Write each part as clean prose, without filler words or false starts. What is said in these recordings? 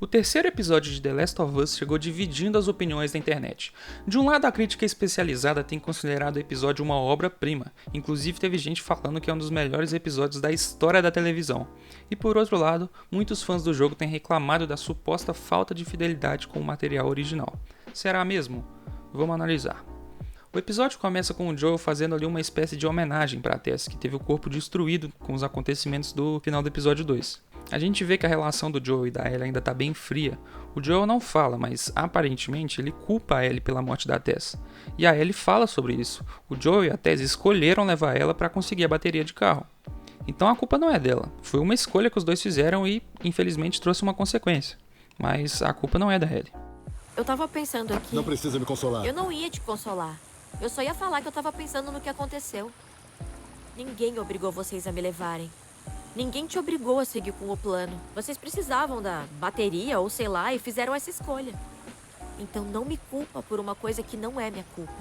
O terceiro episódio de The Last of Us chegou dividindo as opiniões da internet. De um lado, a crítica especializada tem considerado o episódio uma obra-prima, inclusive teve gente falando que é um dos melhores episódios da história da televisão. E por outro lado, muitos fãs do jogo têm reclamado da suposta falta de fidelidade com o material original. Será mesmo? Vamos analisar. O episódio começa com o Joel fazendo ali uma espécie de homenagem para a Tess, que teve o corpo destruído com os acontecimentos do final do episódio 2. A gente vê que a relação do Joel e da Ellie ainda está bem fria. O Joel não fala, mas aparentemente ele culpa a Ellie pela morte da Tess. E a Ellie fala sobre isso. O Joel e a Tess escolheram levar ela para conseguir a bateria de carro. Então a culpa não é dela. Foi uma escolha que os dois fizeram e, infelizmente, trouxe uma consequência. Mas a culpa não é da Ellie. Eu tava pensando aqui... Não precisa me consolar. Eu não ia te consolar. Eu só ia falar que eu tava pensando no que aconteceu. Ninguém obrigou vocês a me levarem. Ninguém te obrigou a seguir com o plano. Vocês precisavam da bateria ou sei lá e fizeram essa escolha. Então não me culpa por uma coisa que não é minha culpa.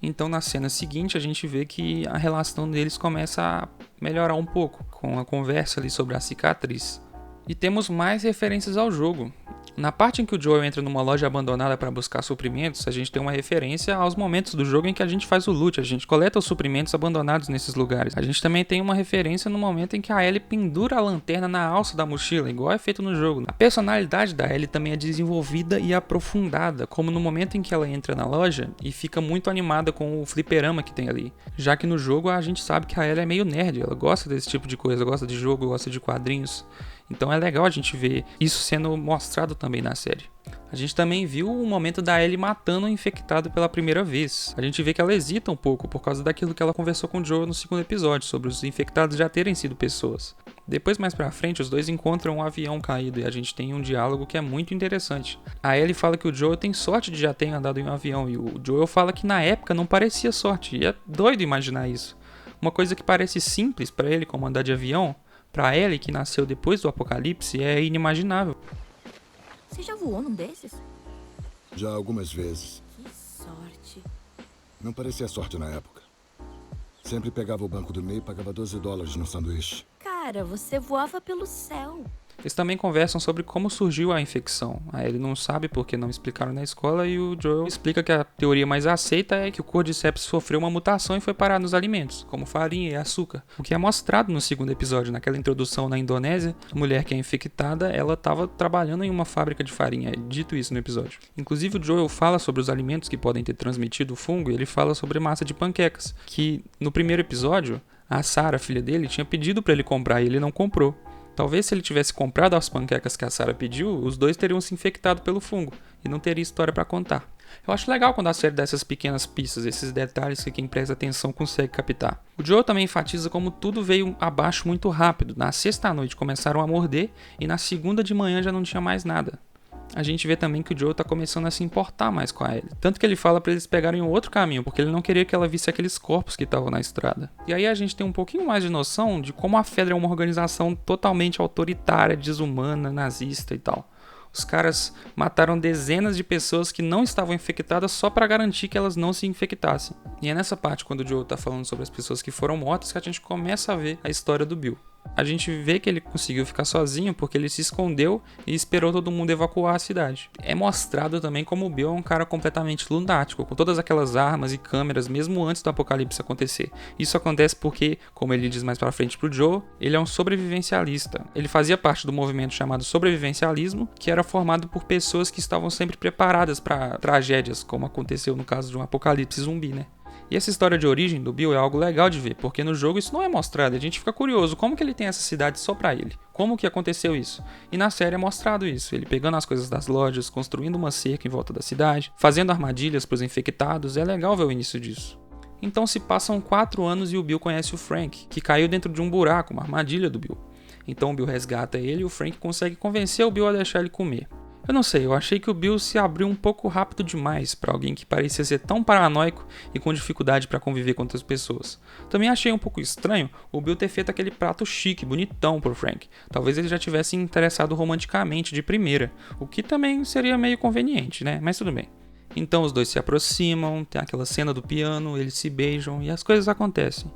Então na cena seguinte a gente vê que a relação deles começa a melhorar um pouco, com a conversa ali sobre a cicatriz. E temos mais referências ao jogo. Na parte em que o Joel entra numa loja abandonada para buscar suprimentos, a gente tem uma referência aos momentos do jogo em que a gente faz o loot, a gente coleta os suprimentos abandonados nesses lugares. A gente também tem uma referência no momento em que a Ellie pendura a lanterna na alça da mochila, igual é feito no jogo. A personalidade da Ellie também é desenvolvida e aprofundada, como no momento em que ela entra na loja e fica muito animada com o fliperama que tem ali. Já que no jogo a gente sabe que a Ellie é meio nerd, ela gosta desse tipo de coisa, gosta de jogo, gosta de quadrinhos. Então é legal a gente ver isso sendo mostrado também na série. A gente também viu o momento da Ellie matando o infectado pela primeira vez. A gente vê que ela hesita um pouco por causa daquilo que ela conversou com o Joel no segundo episódio, sobre os infectados já terem sido pessoas. Depois, mais pra frente, os dois encontram um avião caído e a gente tem um diálogo que é muito interessante. A Ellie fala que o Joel tem sorte de já ter andado em um avião e o Joel fala que na época não parecia sorte, e é doido imaginar isso. Uma coisa que parece simples pra ele, como andar de avião, pra Ellie, que nasceu depois do apocalipse, é inimaginável. Você já voou num desses? Já algumas vezes. Que sorte. Não parecia sorte na época. Sempre pegava o banco do meio e pagava $12 no sanduíche. Cara, você voava pelo céu. Eles também conversam sobre como surgiu a infecção. A Ellie não sabe porque não explicaram na escola e o Joel explica que a teoria mais aceita é que o Cordyceps sofreu uma mutação e foi parar nos alimentos, como farinha e açúcar. O que é mostrado no segundo episódio, naquela introdução na Indonésia, a mulher que é infectada, ela estava trabalhando em uma fábrica de farinha, é dito isso no episódio. Inclusive o Joel fala sobre os alimentos que podem ter transmitido o fungo e ele fala sobre massa de panquecas, que no primeiro episódio, a Sarah, filha dele, tinha pedido para ele comprar e ele não comprou. Talvez se ele tivesse comprado as panquecas que a Sarah pediu, os dois teriam se infectado pelo fungo e não teria história para contar. Eu acho legal quando a série dá essas pequenas pistas, esses detalhes que quem presta atenção consegue captar. O Joel também enfatiza como tudo veio abaixo muito rápido. Na sexta noite começaram a morder e na segunda de manhã já não tinha mais nada. A gente vê também que o Joel tá começando a se importar mais com a Ellie. Tanto que ele fala pra eles pegarem um outro caminho, porque ele não queria que ela visse aqueles corpos que estavam na estrada. E aí a gente tem um pouquinho mais de noção de como a Fedra é uma organização totalmente autoritária, desumana, nazista e tal. Os caras mataram dezenas de pessoas que não estavam infectadas só para garantir que elas não se infectassem. E é nessa parte, quando o Joel tá falando sobre as pessoas que foram mortas, que a gente começa a ver a história do Bill. A gente vê que ele conseguiu ficar sozinho porque ele se escondeu e esperou todo mundo evacuar a cidade. É mostrado também como o Bill é um cara completamente lunático, com todas aquelas armas e câmeras, mesmo antes do apocalipse acontecer. Isso acontece porque, como ele diz mais pra frente pro Joe, ele é um sobrevivencialista. Ele fazia parte do movimento chamado sobrevivencialismo, que era formado por pessoas que estavam sempre preparadas para tragédias, como aconteceu no caso de um apocalipse zumbi, né? E essa história de origem do Bill é algo legal de ver, porque no jogo isso não é mostrado, a gente fica curioso, como que ele tem essa cidade só pra ele? Como que aconteceu isso? E na série é mostrado isso, ele pegando as coisas das lojas, construindo uma cerca em volta da cidade, fazendo armadilhas pros infectados, é legal ver o início disso. Então se passam 4 anos e o Bill conhece o Frank, que caiu dentro de um buraco, uma armadilha do Bill. Então o Bill resgata ele e o Frank consegue convencer o Bill a deixar ele comer. Eu não sei, eu achei que o Bill se abriu um pouco rápido demais para alguém que parecia ser tão paranoico e com dificuldade para conviver com outras pessoas. Também achei um pouco estranho o Bill ter feito aquele prato chique, bonitão pro Frank. Talvez ele já tivesse interessado romanticamente de primeira, o que também seria meio conveniente, né? Mas tudo bem. Então os dois se aproximam, tem aquela cena do piano, eles se beijam e as coisas acontecem.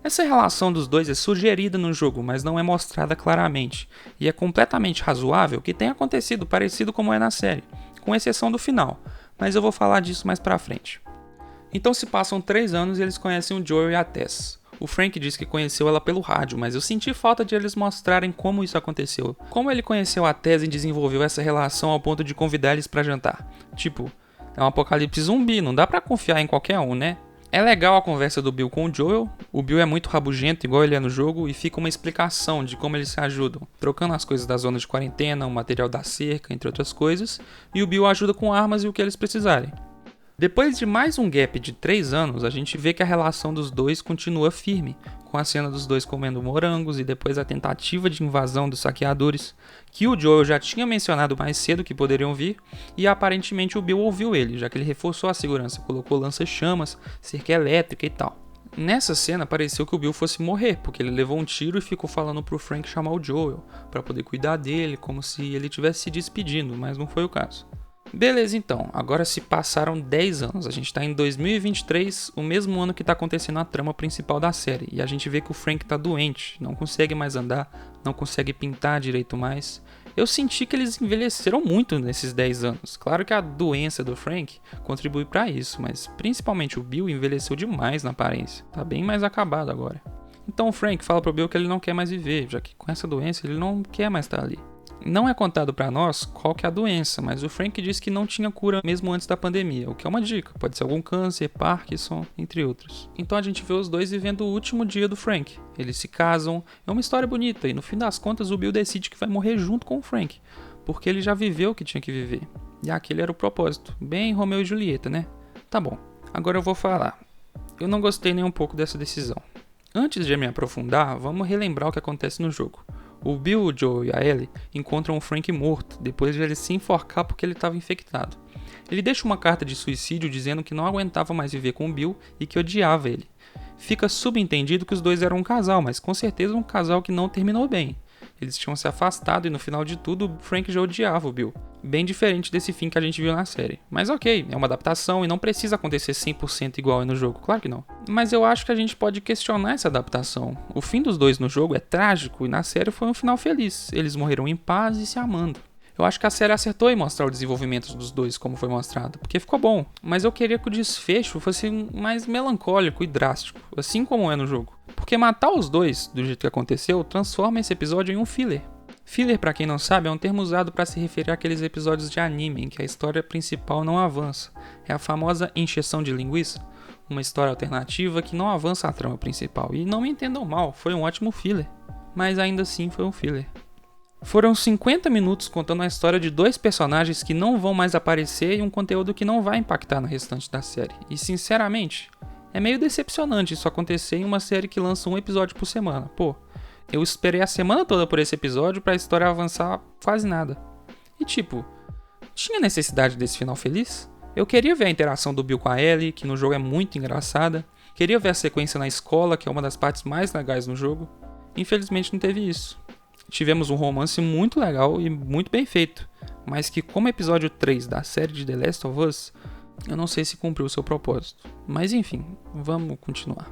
Essa relação dos dois é sugerida no jogo, mas não é mostrada claramente, e é completamente razoável que tenha acontecido parecido como é na série, com exceção do final, mas eu vou falar disso mais pra frente. Então se passam 3 anos e eles conhecem o Joel e a Tess. O Frank diz que conheceu ela pelo rádio, mas eu senti falta de eles mostrarem como isso aconteceu. Como ele conheceu a Tess e desenvolveu essa relação ao ponto de convidar eles pra jantar. Tipo, é um apocalipse zumbi, não dá pra confiar em qualquer um, né? É legal a conversa do Bill com o Joel. O Bill é muito rabugento, igual ele é no jogo, e fica uma explicação de como eles se ajudam, trocando as coisas da zona de quarentena, o material da cerca, entre outras coisas, e o Bill ajuda com armas e o que eles precisarem. Depois de mais um gap de 3 anos, a gente vê que a relação dos dois continua firme, com a cena dos dois comendo morangos e depois a tentativa de invasão dos saqueadores, que o Joel já tinha mencionado mais cedo que poderiam vir, e aparentemente o Bill ouviu ele, já que ele reforçou a segurança, colocou lança-chamas, cerca elétrica e tal. Nessa cena pareceu que o Bill fosse morrer, porque ele levou um tiro e ficou falando pro Frank chamar o Joel, para poder cuidar dele, como se ele estivesse se despedindo, mas não foi o caso. Beleza, então, agora se passaram 10 anos, a gente tá em 2023, o mesmo ano que tá acontecendo a trama principal da série, e a gente vê que o Frank tá doente, não consegue mais andar, não consegue pintar direito mais. Eu senti que eles envelheceram muito nesses 10 anos, claro que a doença do Frank contribui pra isso, mas principalmente o Bill envelheceu demais na aparência, tá bem mais acabado agora. Então o Frank fala pro Bill que ele não quer mais viver, já que com essa doença ele não quer mais estar ali. Não é contado pra nós qual que é a doença, mas o Frank disse que não tinha cura mesmo antes da pandemia, o que é uma dica, pode ser algum câncer, Parkinson, entre outros. Então a gente vê os dois vivendo o último dia do Frank. Eles se casam, é uma história bonita e no fim das contas o Bill decide que vai morrer junto com o Frank, porque ele já viveu o que tinha que viver. E aquele era o propósito, bem Romeu e Julieta, né? Tá bom, agora eu vou falar. Eu não gostei nem um pouco dessa decisão. Antes de me aprofundar, vamos relembrar o que acontece no jogo. O Bill, o Joel e a Ellie encontram o Frank morto, depois de ele se enforcar porque ele estava infectado. Ele deixa uma carta de suicídio dizendo que não aguentava mais viver com o Bill e que odiava ele. Fica subentendido que os dois eram um casal, mas com certeza um casal que não terminou bem. Eles tinham se afastado e no final de tudo, o Frank já odiava o Bill. Bem diferente desse fim que a gente viu na série. Mas ok, é uma adaptação e não precisa acontecer 100% igual é no jogo, claro que não. Mas eu acho que a gente pode questionar essa adaptação. O fim dos dois no jogo é trágico e na série foi um final feliz. Eles morreram em paz e se amando. Eu acho que a série acertou em mostrar o desenvolvimento dos dois como foi mostrado, porque ficou bom. Mas eu queria que o desfecho fosse mais melancólico e drástico, assim como é no jogo. Porque matar os dois, do jeito que aconteceu, transforma esse episódio em um filler. Filler, pra quem não sabe, é um termo usado para se referir àqueles episódios de anime em que a história principal não avança. É a famosa encheção de linguiça, uma história alternativa que não avança a trama principal. E não me entendam mal, foi um ótimo filler. Mas ainda assim foi um filler. Foram 50 minutos contando a história de 2 personagens que não vão mais aparecer e um conteúdo que não vai impactar no restante da série. E sinceramente, é meio decepcionante isso acontecer em uma série que lança um episódio por semana. Pô, eu esperei a semana toda por esse episódio pra história avançar quase nada. E tipo, tinha necessidade desse final feliz? Eu queria ver a interação do Bill com a Ellie, que no jogo é muito engraçada. Queria ver a sequência na escola, que é uma das partes mais legais no jogo. Infelizmente não teve isso. Tivemos um romance muito legal e muito bem feito, mas que como episódio 3 da série de The Last of Us, eu não sei se cumpriu o seu propósito. Mas enfim, vamos continuar.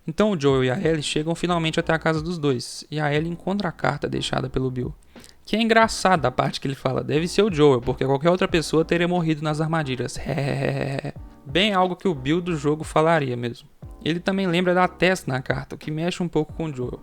Então o Joel e a Ellie chegam finalmente até a casa dos dois, e a Ellie encontra a carta deixada pelo Bill. Que é engraçada a parte que ele fala, deve ser o Joel, porque qualquer outra pessoa teria morrido nas armadilhas. Bem algo que o Bill do jogo falaria mesmo. Ele também lembra da Tess na carta, o que mexe um pouco com o Joel.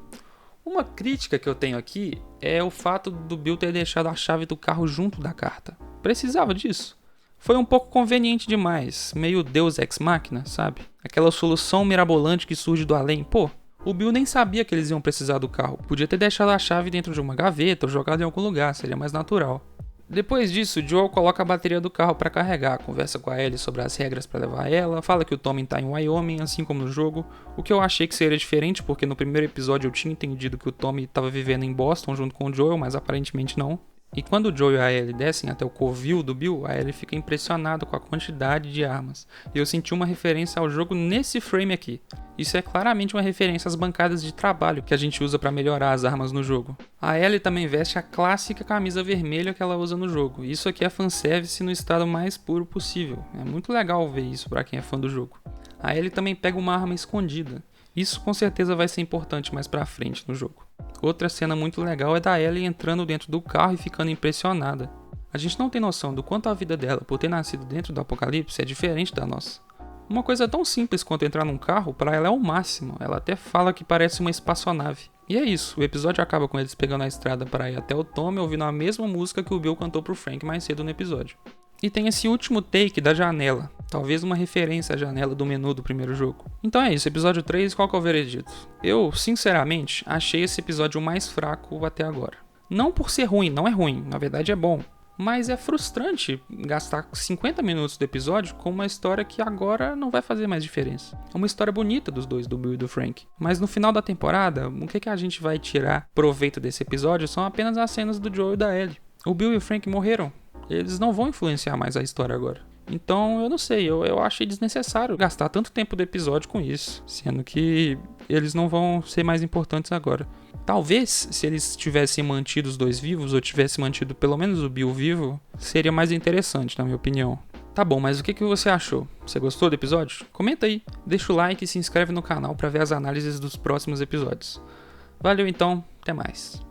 Uma crítica que eu tenho aqui é o fato do Bill ter deixado a chave do carro junto da carta. Precisava disso. Foi um pouco conveniente demais, meio Deus Ex Machina, sabe? Aquela solução mirabolante que surge do além. Pô, o Bill nem sabia que eles iam precisar do carro. Podia ter deixado a chave dentro de uma gaveta ou jogado em algum lugar, seria mais natural. Depois disso, o Joel coloca a bateria do carro para carregar, conversa com a Ellie sobre as regras para levar ela, fala que o Tommy tá em Wyoming, assim como no jogo, o que eu achei que seria diferente, porque no primeiro episódio eu tinha entendido que o Tommy estava vivendo em Boston junto com o Joel, mas aparentemente não. E quando o Joel e a Ellie descem até o covil do Bill, a Ellie fica impressionada com a quantidade de armas. E eu senti uma referência ao jogo nesse frame aqui. Isso é claramente uma referência às bancadas de trabalho que a gente usa para melhorar as armas no jogo. A Ellie também veste a clássica camisa vermelha que ela usa no jogo. Isso aqui é fanservice no estado mais puro possível. É muito legal ver isso para quem é fã do jogo. A Ellie também pega uma arma escondida. Isso com certeza vai ser importante mais pra frente no jogo. Outra cena muito legal é da Ellie entrando dentro do carro e ficando impressionada. A gente não tem noção do quanto a vida dela, por ter nascido dentro do apocalipse, é diferente da nossa. Uma coisa tão simples quanto entrar num carro, pra ela é o máximo. Ela até fala que parece uma espaçonave. E é isso, o episódio acaba com eles pegando a estrada para ir até o Tommy ouvindo a mesma música que o Bill cantou pro Frank mais cedo no episódio. E tem esse último take da janela, talvez uma referência à janela do menu do primeiro jogo. Então é isso, episódio 3, qual que é o veredito? Eu, sinceramente, achei esse episódio o mais fraco até agora. Não por ser ruim, não é ruim, na verdade é bom. Mas é frustrante gastar 50 minutos do episódio com uma história que agora não vai fazer mais diferença. É uma história bonita dos dois, do Bill e do Frank. Mas no final da temporada, o que a gente vai tirar proveito desse episódio são apenas as cenas do Joel e da Ellie. O Bill e o Frank morreram. Eles não vão influenciar mais a história agora. Então, eu não sei, eu achei desnecessário gastar tanto tempo do episódio com isso, sendo que eles não vão ser mais importantes agora. Talvez, se eles tivessem mantido os dois vivos, ou tivessem mantido pelo menos o Bill vivo, seria mais interessante, na minha opinião. Tá bom, mas o que você achou? Você gostou do episódio? Comenta aí, deixa o like e se inscreve no canal para ver as análises dos próximos episódios. Valeu então, até mais.